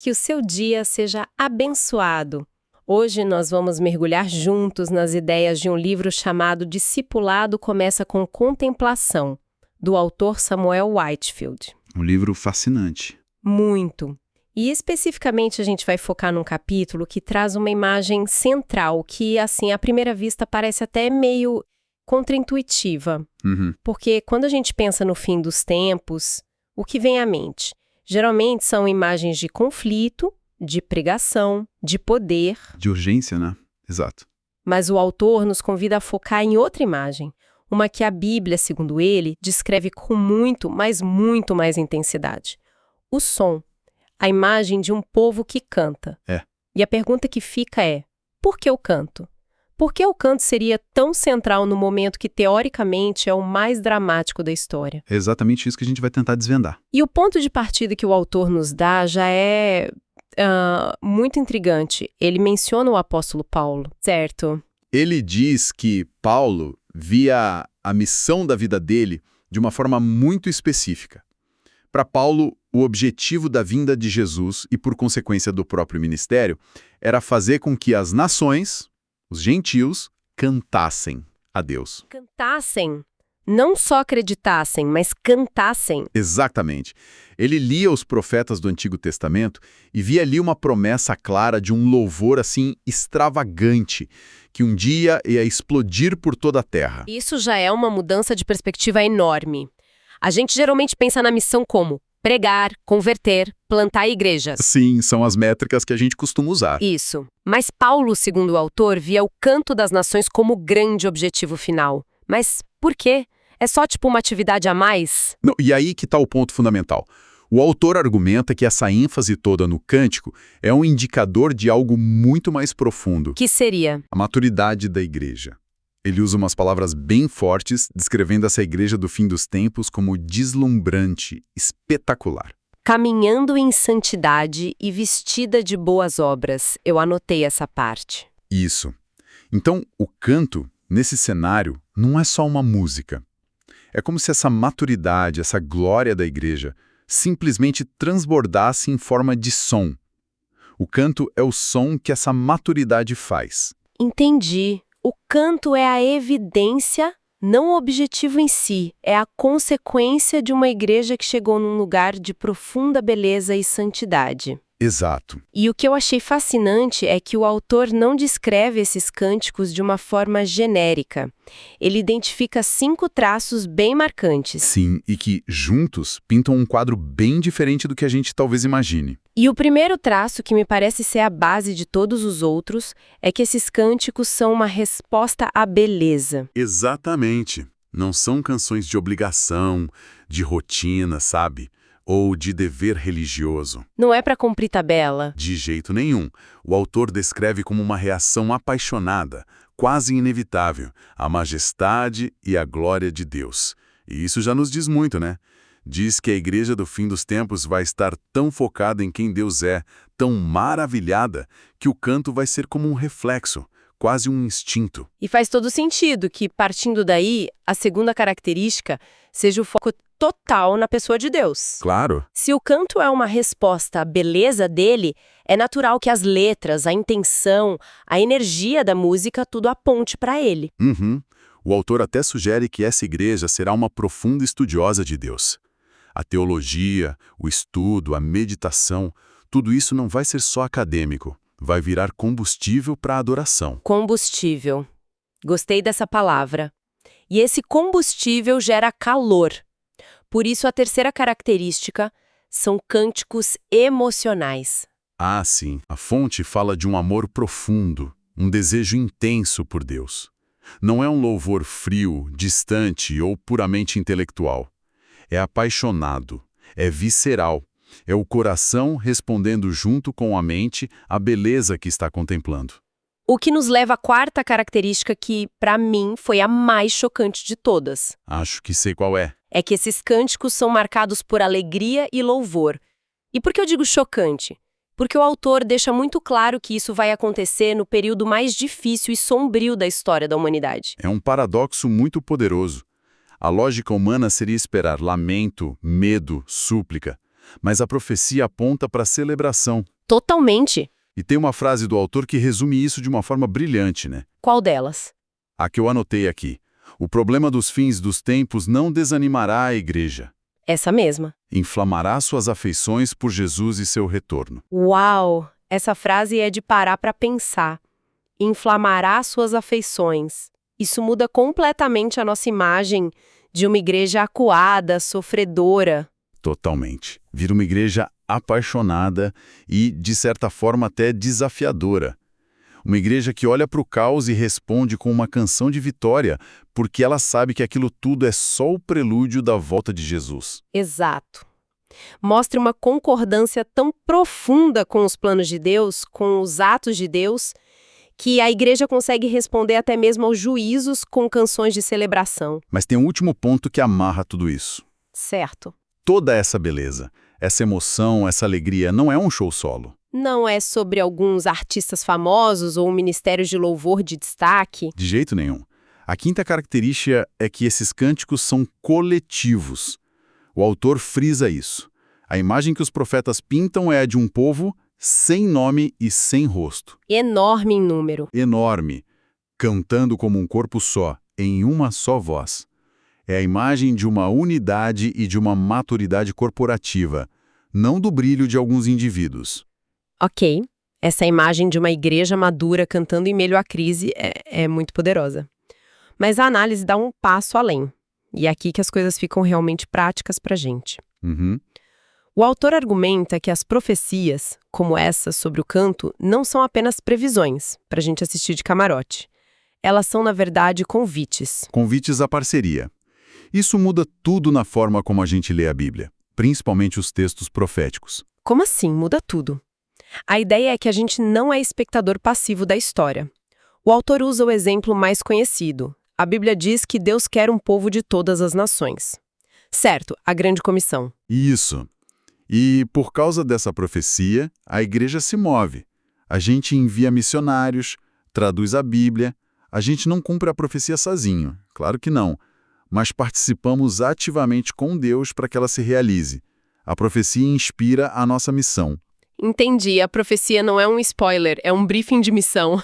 Que o seu dia seja abençoado. Hoje nós vamos mergulhar juntos nas ideias de um livro chamado Discipulado Começa com Contemplação, do autor Samuel Whitefield. Um livro fascinante. Muito. E especificamente a gente vai focar num capítulo que traz uma imagem central que, assim, à primeira vista parece até meio contraintuitiva. Porque quando a gente pensa no fim dos tempos, o que vem à mente? Geralmente são imagens de conflito, de pregação, de poder. De urgência, né? Exato. Mas o autor nos convida a focar em outra imagem, uma que a Bíblia, segundo ele, descreve com muito, mas muito mais intensidade. O som, a imagem de um povo que canta. E a pergunta que fica é, por que o canto? Por que o canto seria tão central no momento que, teoricamente, é o mais dramático da história? É exatamente isso que a gente vai tentar desvendar. E o ponto de partida que o autor nos dá já é muito intrigante. Ele menciona o apóstolo Paulo, certo? Ele diz que Paulo via a missão da vida dele de uma forma muito específica. Para Paulo, o objetivo da vinda de Jesus e, por consequência do próprio ministério, era fazer com que as nações, os gentios, cantassem a Deus. Cantassem. Não só acreditassem, mas cantassem. Exatamente. Ele lia os profetas do Antigo Testamento e via ali uma promessa clara de um louvor assim extravagante, que um dia ia explodir por toda a terra. Isso já é uma mudança de perspectiva enorme. A gente geralmente pensa na missão como pregar, converter, plantar igrejas. Sim, são as métricas que a gente costuma usar. Isso. Mas Paulo, segundo o autor, via o canto das nações como grande objetivo final. Mas por quê? É só tipo uma atividade a mais? Não, e aí que está o ponto fundamental. O autor argumenta que essa ênfase toda no cântico é um indicador de algo muito mais profundo. Que seria? A maturidade da igreja. Ele usa umas palavras bem fortes, descrevendo essa igreja do fim dos tempos como deslumbrante, espetacular. Caminhando em santidade e vestida de boas obras. Eu anotei essa parte. Isso. Então, o canto, nesse cenário, não é só uma música. É como se essa maturidade, essa glória da igreja, simplesmente transbordasse em forma de som. O canto é o som que essa maturidade faz. Entendi. O canto é a evidência, não o objetivo em si. É a consequência de uma igreja que chegou num lugar de profunda beleza e santidade. Exato. E o que eu achei fascinante é que o autor não descreve esses cânticos de uma forma genérica. Ele identifica 5 traços bem marcantes. Sim, e que, juntos, pintam um quadro bem diferente do que a gente talvez imagine. E o primeiro traço, que me parece ser a base de todos os outros, é que esses cânticos são uma resposta à beleza. Exatamente. Não são canções de obrigação, de rotina, sabe? Ou de dever religioso. Não é para cumprir tabela. De jeito nenhum. O autor descreve como uma reação apaixonada, quase inevitável, à majestade e à glória de Deus. E isso já nos diz muito, né? Diz que a igreja do fim dos tempos vai estar tão focada em quem Deus é, tão maravilhada, que o canto vai ser como um reflexo, quase um instinto. E faz todo sentido que, partindo daí, a segunda característica seja o foco total na pessoa de Deus. Claro. Se o canto é uma resposta à beleza dele, é natural que as letras, a intenção, a energia da música, tudo aponte para ele. O autor até sugere que essa igreja será uma profunda estudiosa de Deus. A teologia, o estudo, a meditação, tudo isso não vai ser só acadêmico, vai virar combustível para a adoração. Combustível. Gostei dessa palavra. E esse combustível gera calor. Por isso, a terceira característica são cânticos emocionais. Ah, sim. A fonte fala de um amor profundo, um desejo intenso por Deus. Não é um louvor frio, distante ou puramente intelectual. É apaixonado, é visceral, é o coração respondendo junto com a mente à beleza que está contemplando. O que nos leva à quarta característica que, para mim, foi a mais chocante de todas. Acho que sei qual é. É que esses cânticos são marcados por alegria e louvor. E por que eu digo chocante? Porque o autor deixa muito claro que isso vai acontecer no período mais difícil e sombrio da história da humanidade. É um paradoxo muito poderoso. A lógica humana seria esperar lamento, medo, súplica. mas a profecia aponta para a celebração. Totalmente. E tem uma frase do autor que resume isso de uma forma brilhante, né? Qual delas? A que eu anotei aqui. O problema dos fins dos tempos não desanimará a igreja. Essa mesma. Inflamará suas afeições por Jesus e seu retorno. Uau! Essa frase é de parar para pensar. Inflamará suas afeições. Isso muda completamente a nossa imagem de uma igreja acuada, sofredora. Totalmente. Vira uma igreja apaixonada e, de certa forma, até desafiadora. Uma igreja que olha para o caos e responde com uma canção de vitória, porque ela sabe que aquilo tudo é só o prelúdio da volta de Jesus. Exato. Mostra uma concordância tão profunda com os planos de Deus, com os atos de Deus, que a igreja consegue responder até mesmo aos juízos com canções de celebração. Mas tem um último ponto que amarra tudo isso. Certo. Toda essa beleza, essa emoção, essa alegria não é um show solo. Não é sobre alguns artistas famosos ou ministérios de louvor de destaque. De jeito nenhum. A quinta característica é que esses cânticos são coletivos. O autor frisa isso. A imagem que os profetas pintam é a de um povo sem nome e sem rosto. Enorme em número. Enorme, cantando como um corpo só, em uma só voz. É a imagem de uma unidade e de uma maturidade corporativa, não do brilho de alguns indivíduos. Ok, essa imagem de uma igreja madura cantando em meio à crise é muito poderosa. Mas a análise dá um passo além. E é aqui que as coisas ficam realmente práticas para a gente. O autor argumenta que as profecias, como essa sobre o canto, não são apenas previsões para a gente assistir de camarote. Elas são, na verdade, convites. Convites à parceria. Isso muda tudo na forma como a gente lê a Bíblia, principalmente os textos proféticos. Como assim? Muda tudo. A ideia é que a gente não é espectador passivo da história. O autor usa o exemplo mais conhecido. A Bíblia diz que Deus quer um povo de todas as nações. Certo, a grande comissão. Isso. E, por causa dessa profecia, a igreja se move. A gente envia missionários, traduz a Bíblia. A gente não cumpre a profecia sozinho, claro que não. Mas participamos ativamente com Deus para que ela se realize. A profecia inspira a nossa missão. Entendi, a profecia não é um spoiler, é um briefing de missão.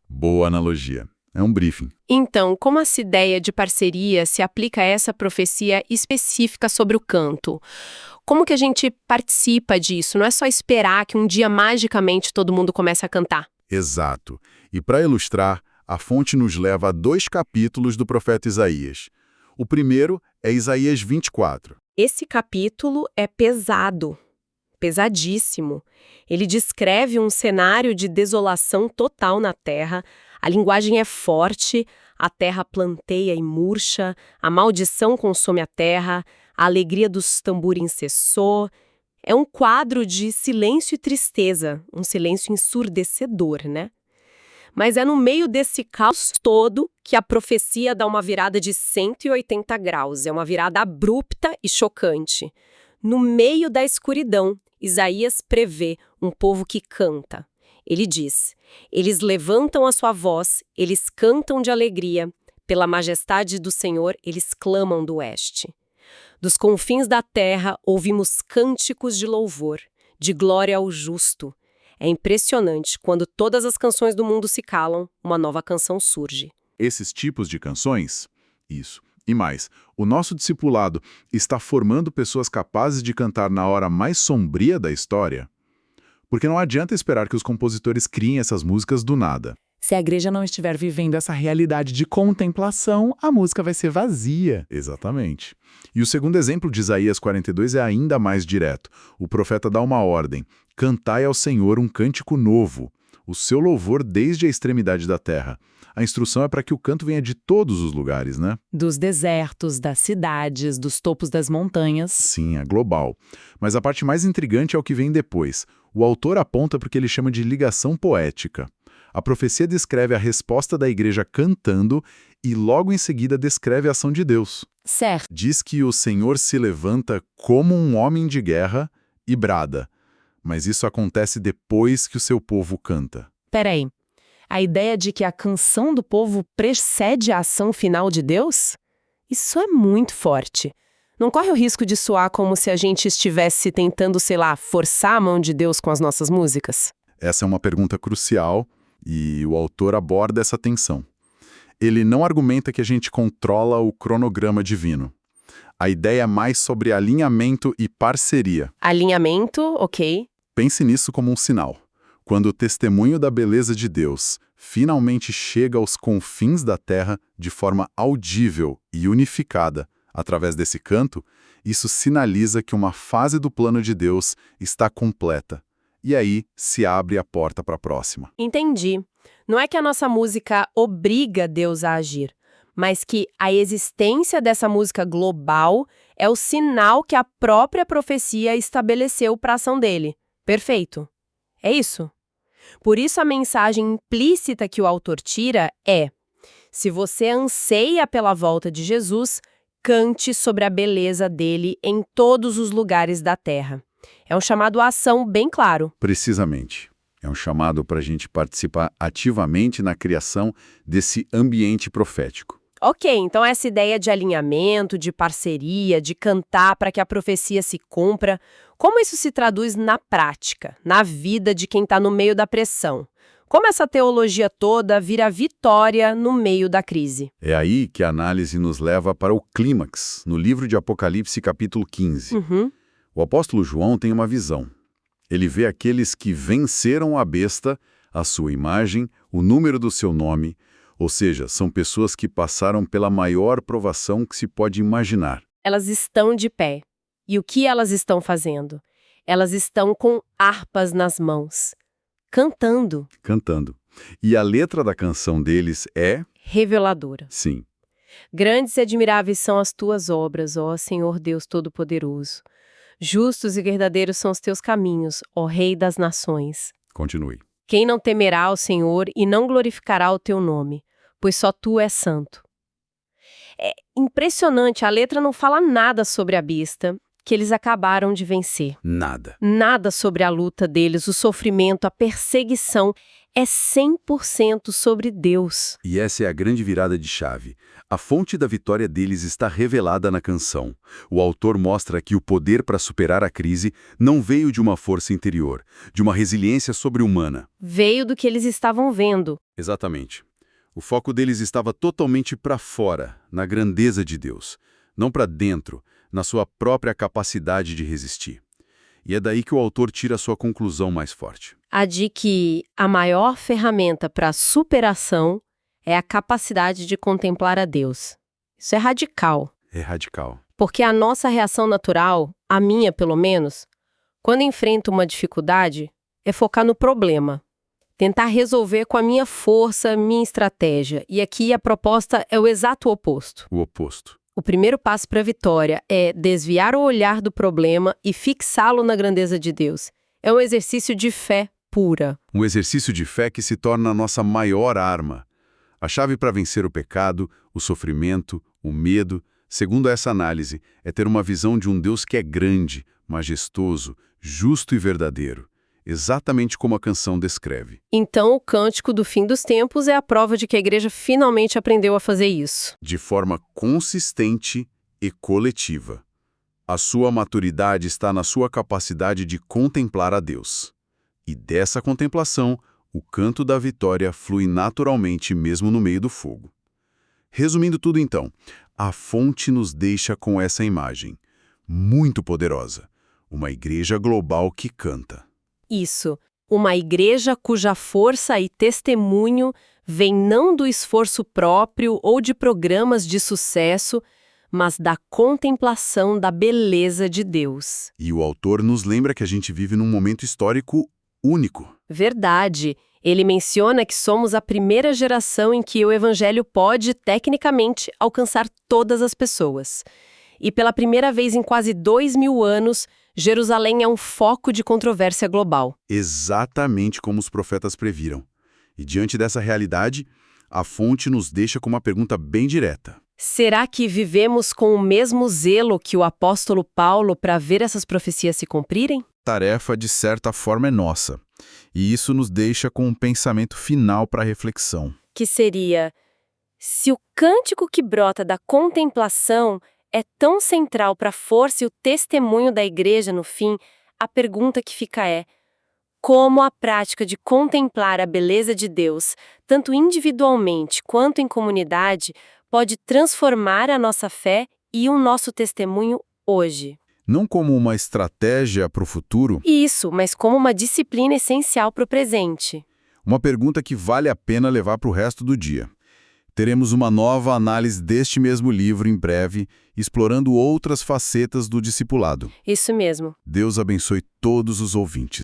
Boa analogia. É um briefing. Então, como essa ideia de parceria se aplica a essa profecia específica sobre o canto? Como que a gente participa disso? Não é só esperar que um dia magicamente todo mundo comece a cantar. Exato. E para ilustrar, a fonte nos leva a 2 capítulos do profeta Isaías. O primeiro é Isaías 24. Esse capítulo é pesado. Pesadíssimo. Ele descreve um cenário de desolação total na terra, a linguagem é forte, a terra planteia e murcha, a maldição consome a terra, a alegria dos tamborins cessou. É um quadro de silêncio e tristeza, um silêncio ensurdecedor, né? Mas é no meio desse caos todo que a profecia dá uma virada de 180 graus, é uma virada abrupta e chocante. No meio da escuridão, Isaías prevê um povo que canta. Ele diz: eles levantam a sua voz, eles cantam de alegria, pela majestade do Senhor eles clamam do oeste. Dos confins da terra ouvimos cânticos de louvor, de glória ao justo. É impressionante, quando todas as canções do mundo se calam, uma nova canção surge. Esses tipos de canções? Isso. E mais, o nosso discipulado está formando pessoas capazes de cantar na hora mais sombria da história? Porque não adianta esperar que os compositores criem essas músicas do nada. Se a igreja não estiver vivendo essa realidade de contemplação, a música vai ser vazia. Exatamente. E o segundo exemplo de Isaías 42 é ainda mais direto. O profeta dá uma ordem: cantai ao Senhor um cântico novo, o seu louvor desde a extremidade da terra. A instrução é para que o canto venha de todos os lugares, né? Dos desertos, das cidades, dos topos das montanhas. Sim, é global. Mas a parte mais intrigante é o que vem depois. O autor aponta para o que ele chama de ligação poética. A profecia descreve a resposta da igreja cantando e logo em seguida descreve a ação de Deus. Certo. Diz que o Senhor se levanta como um homem de guerra e brada. Mas isso acontece depois que o seu povo canta. Peraí. A ideia de que a canção do povo precede a ação final de Deus? Isso é muito forte. Não corre o risco de soar como se a gente estivesse tentando, sei lá, forçar a mão de Deus com as nossas músicas? Essa é uma pergunta crucial e o autor aborda essa tensão. Ele não argumenta que a gente controla o cronograma divino. A ideia é mais sobre alinhamento e parceria. Alinhamento, ok. Pense nisso como um sinal. Quando o testemunho da beleza de Deus finalmente chega aos confins da terra de forma audível e unificada através desse canto, isso sinaliza que uma fase do plano de Deus está completa. E aí se abre a porta para a próxima. Entendi. Não é que a nossa música obriga Deus a agir, mas que a existência dessa música global é o sinal que a própria profecia estabeleceu para a ação dele. Perfeito. É isso. Por isso a mensagem implícita que o autor tira é: se você anseia pela volta de Jesus, cante sobre a beleza dele em todos os lugares da terra. É um chamado à ação bem claro. Precisamente. É um chamado para a gente participar ativamente na criação desse ambiente profético. Ok, então essa ideia de alinhamento, de parceria, de cantar para que a profecia se cumpra, como isso se traduz na prática, na vida de quem está no meio da pressão? Como essa teologia toda vira vitória no meio da crise? É aí que a análise nos leva para o clímax, no livro de Apocalipse, capítulo 15. O apóstolo João tem uma visão. Ele vê aqueles que venceram a besta, a sua imagem, o número do seu nome, ou seja, são pessoas que passaram pela maior provação que se pode imaginar. Elas estão de pé. E o que elas estão fazendo? Elas estão com harpas nas mãos, cantando. Cantando. E a letra da canção deles é... Reveladora. Sim. Grandes e admiráveis são as tuas obras, ó Senhor Deus Todo-Poderoso. Justos e verdadeiros são os teus caminhos, ó Rei das Nações. Continue. Quem não temerá ao Senhor e não glorificará o teu nome, pois só tu és santo. É impressionante, a letra não fala nada sobre a besta que eles acabaram de vencer. Nada. Nada sobre a luta deles, o sofrimento, a perseguição. É 100% sobre Deus. E essa é a grande virada de chave. A fonte da vitória deles está revelada na canção. O autor mostra que o poder para superar a crise não veio de uma força interior, de uma resiliência sobre-humana. Veio do que eles estavam vendo. Exatamente. O foco deles estava totalmente para fora, na grandeza de Deus, não para dentro, na sua própria capacidade de resistir. E é daí que o autor tira a sua conclusão mais forte. A de que a maior ferramenta para a superação é a capacidade de contemplar a Deus. Isso é radical. É radical. Porque a nossa reação natural, a minha pelo menos, quando enfrento uma dificuldade, é focar no problema. Tentar resolver com a minha força, minha estratégia. E aqui a proposta é o exato oposto. O oposto. O primeiro passo para a vitória é desviar o olhar do problema e fixá-lo na grandeza de Deus. É um exercício de fé pura. Um exercício de fé que se torna a nossa maior arma. A chave para vencer o pecado, o sofrimento, o medo, segundo essa análise, é ter uma visão de um Deus que é grande, majestoso, justo e verdadeiro. Exatamente como a canção descreve. Então, o cântico do fim dos tempos é a prova de que a igreja finalmente aprendeu a fazer isso. De forma consistente e coletiva. A sua maturidade está na sua capacidade de contemplar a Deus. E dessa contemplação, o canto da vitória flui naturalmente mesmo no meio do fogo. Resumindo tudo então, a fonte nos deixa com essa imagem, muito poderosa, uma igreja global que canta. Isso, uma igreja cuja força e testemunho vem não do esforço próprio ou de programas de sucesso, mas da contemplação da beleza de Deus. E o autor nos lembra que a gente vive num momento histórico único. Verdade. Ele menciona que somos a primeira geração em que o evangelho pode, tecnicamente, alcançar todas as pessoas. E pela primeira vez em quase 2000 anos, Jerusalém é um foco de controvérsia global. Exatamente como os profetas previram. E diante dessa realidade, a fonte nos deixa com uma pergunta bem direta. Será que vivemos com o mesmo zelo que o apóstolo Paulo para ver essas profecias se cumprirem? Tarefa, de certa forma, é nossa. E isso nos deixa com um pensamento final para a reflexão. Que seria, se o cântico que brota da contemplação é tão central para a força e o testemunho da igreja no fim, a pergunta que fica é: como a prática de contemplar a beleza de Deus, tanto individualmente quanto em comunidade, pode transformar a nossa fé e o nosso testemunho hoje? Não como uma estratégia para o futuro, Isso, mas como uma disciplina essencial para o presente. uma pergunta que vale a pena levar para o resto do dia. Teremos uma nova análise deste mesmo livro em breve, explorando outras facetas do discipulado. Isso mesmo. Deus abençoe todos os ouvintes.